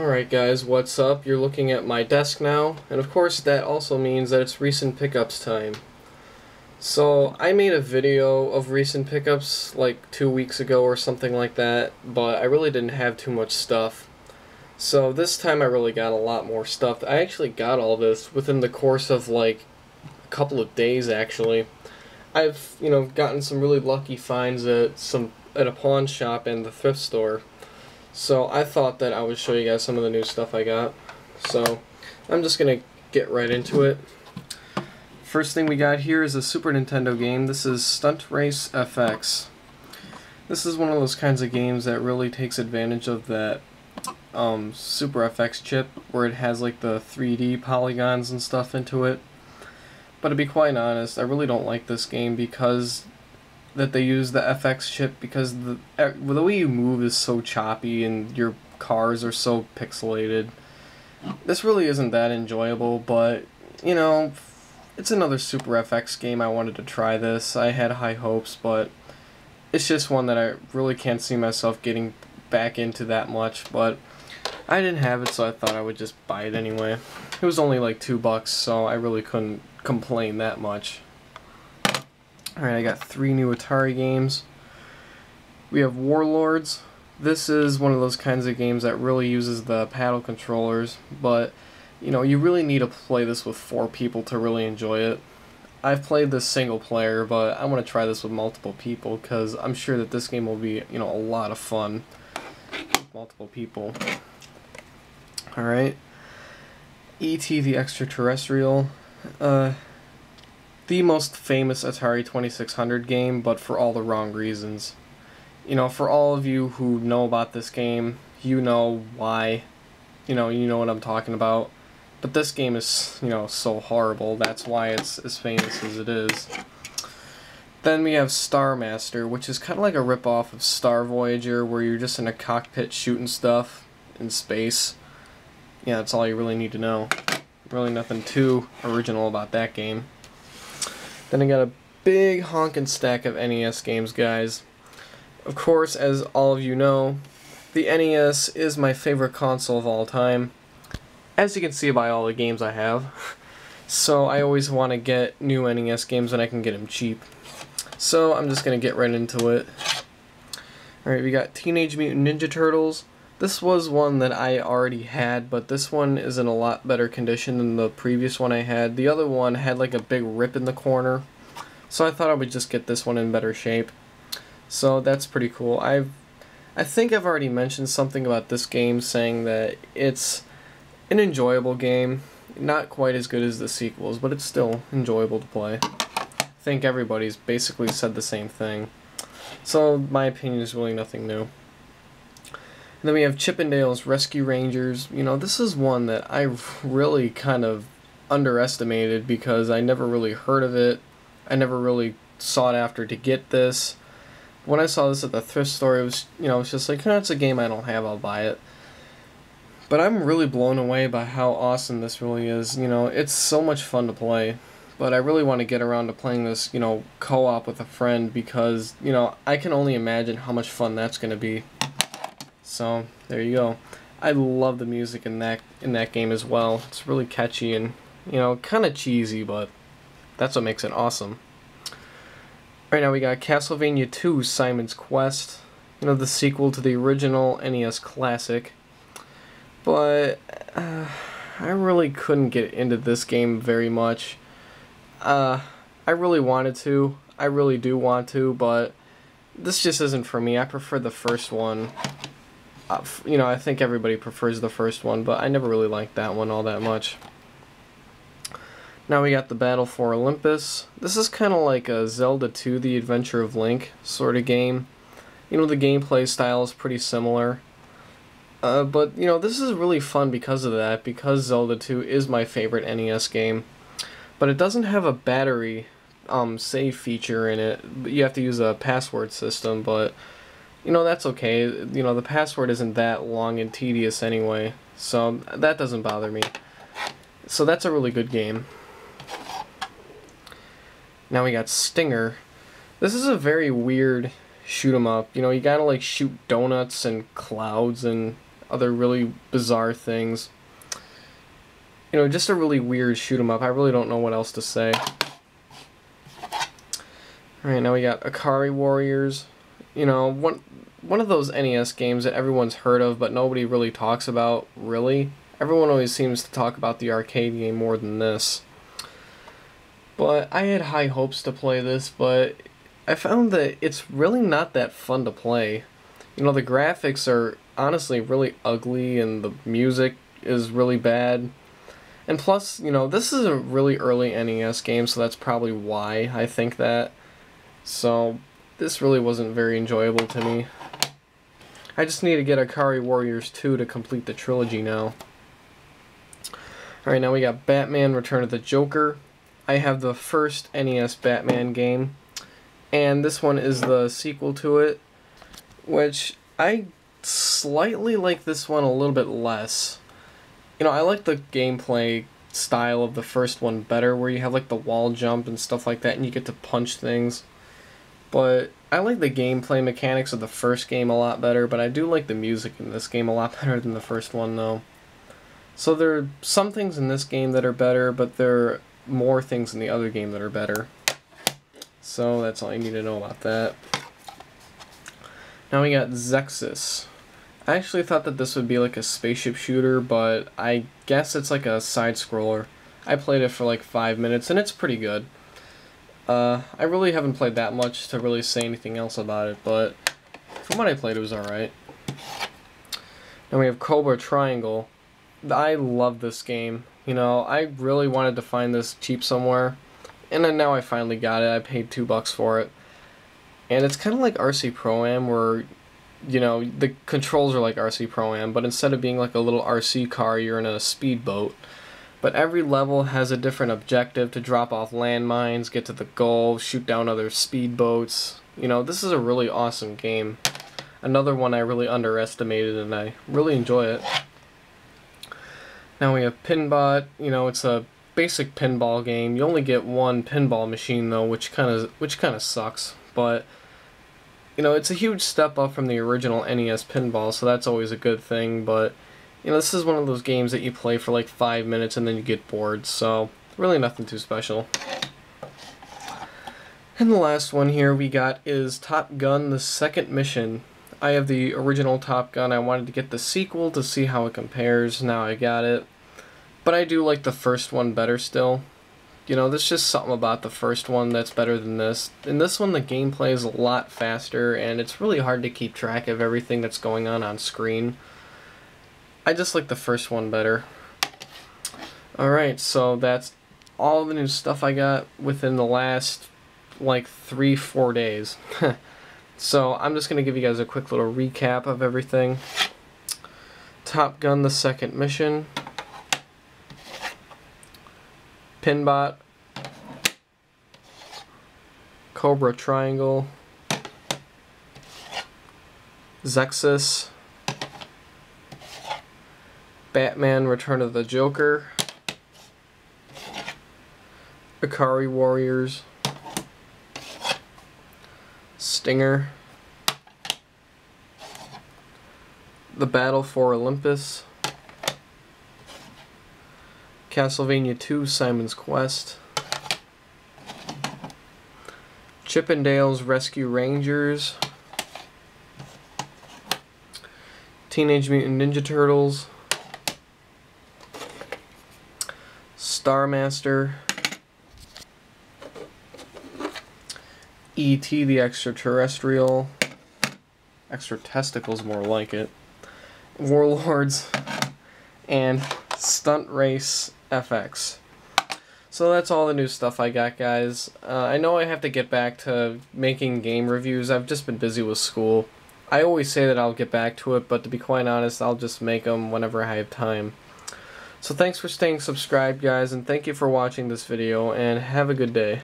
Alright guys, what's up? You're looking at my desk now, and of course that also means that it's recent pickups time. So, I made a video of recent pickups like 2 weeks ago or something like that, but I really didn't have too much stuff. So this time I really got a lot more stuff. I actually got all this within the course of like a couple of days actually. I've, gotten some really lucky finds at a pawn shop and the thrift store. So I thought that I would show you guys some of the new stuff I got. So I'm just gonna get right into it. First thing we got here is a Super Nintendo game. This is Stunt Race FX. This is one of those kinds of games that really takes advantage of that Super FX chip, where it has like the 3D polygons and stuff into it. But to be quite honest, I really don't like this game because that they use the FX chip, because the way you move is so choppy and your cars are so pixelated. This really isn't that enjoyable, but it's another Super FX game. I wanted to try this. I had high hopes, but it's just one that I really can't see myself getting back into that much, but I didn't have it, so I thought I would just buy it anyway. It was only like $2, so I really couldn't complain that much. Alright, I got 3 new Atari games. We have Warlords. This is one of those kinds of games that really uses the paddle controllers, but you really need to play this with 4 people to really enjoy it. I've played this single player, but I want to try this with multiple people because I'm sure that this game will be, a lot of fun with multiple people. Alright. E.T. the Extraterrestrial. The most famous Atari 2600 game, but for all the wrong reasons. For all of you who know about this game, you know why. You know what I'm talking about. But this game is, so horrible. That's why it's as famous as it is. Then we have Star Master, which is kind of like a ripoff of Star Voyager, where you're just in a cockpit shooting stuff in space. Yeah, that's all you really need to know. Really nothing too original about that game. Then I got a big honkin' stack of NES games, guys. Of course, as all of you know, the NES is my favorite console of all time, as you can see by all the games I have. So I always want to get new NES games when I can get them cheap. So I'm just going to get right into it. Alright, we got Teenage Mutant Ninja Turtles. This was one that I already had, but this one is in a lot better condition than the previous one I had. The other one had like a big rip in the corner, so I thought I would just get this one in better shape. So that's pretty cool. I think I've already mentioned something about this game, saying that it's an enjoyable game. Not quite as good as the sequels, but it's still enjoyable to play. I think everybody's basically said the same thing. So my opinion is really nothing new. And then we have Chippendales Rescue Rangers. This is one that I really kind of underestimated because I never really heard of it. I never really sought after to get this. When I saw this at the thrift store, it was, it's just like, it's a game I don't have, I'll buy it. But I'm really blown away by how awesome this really is. It's so much fun to play. But I really want to get around to playing this, co-op with a friend because, I can only imagine how much fun that's going to be. So there you go. I love the music in that game as well. It's really catchy and kind of cheesy, but that's what makes it awesome. Right now we got Castlevania 2: Simon's Quest. The sequel to the original NES classic. But I really couldn't get into this game very much. I really wanted to. I really do want to, but this just isn't for me. I prefer the first one. I think everybody prefers the first one, but I never really liked that one all that much. Now we got the Battle for Olympus. This is kind of like a Zelda 2: The Adventure of Link sort of game. The gameplay style is pretty similar. But, this is really fun because of that, because Zelda 2 is my favorite NES game. But it doesn't have a battery save feature in it. You have to use a password system, but that's okay. The password isn't that long and tedious anyway, so that doesn't bother me. So that's a really good game. Now we got Stinger. This is a very weird shoot 'em up. You gotta like shoot donuts and clouds and other really bizarre things. You know, just a really weird shoot 'em up. I really don't know what else to say. Alright, now we got Ikari Warriors. You know, one of those NES games that everyone's heard of, but nobody really talks about, really. Everyone always seems to talk about the arcade game more than this. But I had high hopes to play this, but I found that it's really not that fun to play. You know, the graphics are honestly really ugly, and the music is really bad. And plus, you know, this is a really early NES game, so that's probably why I think that. So, this really wasn't very enjoyable to me. I just need to get Ikari Warriors 2 to complete the trilogy now. Alright, now we got Batman Return of the Joker. I have the first NES Batman game, and this one is the sequel to it, which I slightly like this one a little bit less. You know, I like the gameplay style of the first one better, where you have like the wall jump and stuff like that, and you get to punch things. But I like the gameplay mechanics of the first game a lot better, but I do like the music in this game a lot better than the first one, though. So there are some things in this game that are better, but there are more things in the other game that are better. So that's all you need to know about that. Now we got Zexus. I actually thought that this would be like a spaceship shooter, but I guess it's like a side-scroller. I played it for like 5 minutes, and it's pretty good. I really haven't played that much to really say anything else about it, but from what I played, it was alright. Then we have Cobra Triangle. I love this game. You know, I really wanted to find this cheap somewhere, and then now I finally got it. I paid $2 for it. And it's kind of like RC Pro-Am, where, you know, the controls are like RC Pro-Am, but instead of being like a little RC car, you're in a speedboat. But every level has a different objective: to drop off landmines, get to the goal, shoot down other speedboats. You know, this is a really awesome game. Another one I really underestimated, and I really enjoy it. Now we have Pinbot. You know, it's a basic pinball game. You only get one pinball machine though, which kind of sucks. But you know, it's a huge step up from the original NES pinball, so that's always a good thing. But you know, this is one of those games that you play for like 5 minutes and then you get bored, so really nothing too special. And the last one here we got is Top Gun: The Second Mission. I have the original Top Gun. I wanted to get the sequel to see how it compares. Now I got it. But I do like the first one better still. You know, there's just something about the first one that's better than this. In this one, the gameplay is a lot faster, and it's really hard to keep track of everything that's going on screen. I just like the first one better. Alright, so that's all the new stuff I got within the last, like, 3-4 days. So, I'm just going to give you guys a quick little recap of everything. Top Gun: The Second Mission. Pinbot. Cobra Triangle. Zexus. Batman Return of the Joker. Ikari Warriors. Stinger. The Battle for Olympus. Castlevania 2: Simon's Quest. Chippendales Rescue Rangers. Teenage Mutant Ninja Turtles. Star Master. E.T. the Extraterrestrial. Extra testicles, more like it. Warlords. And Stunt Race FX. So that's all the new stuff I got, guys. I know I have to get back to making game reviews. I've just been busy with school. I always say that I'll get back to it, but to be quite honest, I'll just make them whenever I have time. So thanks for staying subscribed, guys, and thank you for watching this video, and have a good day.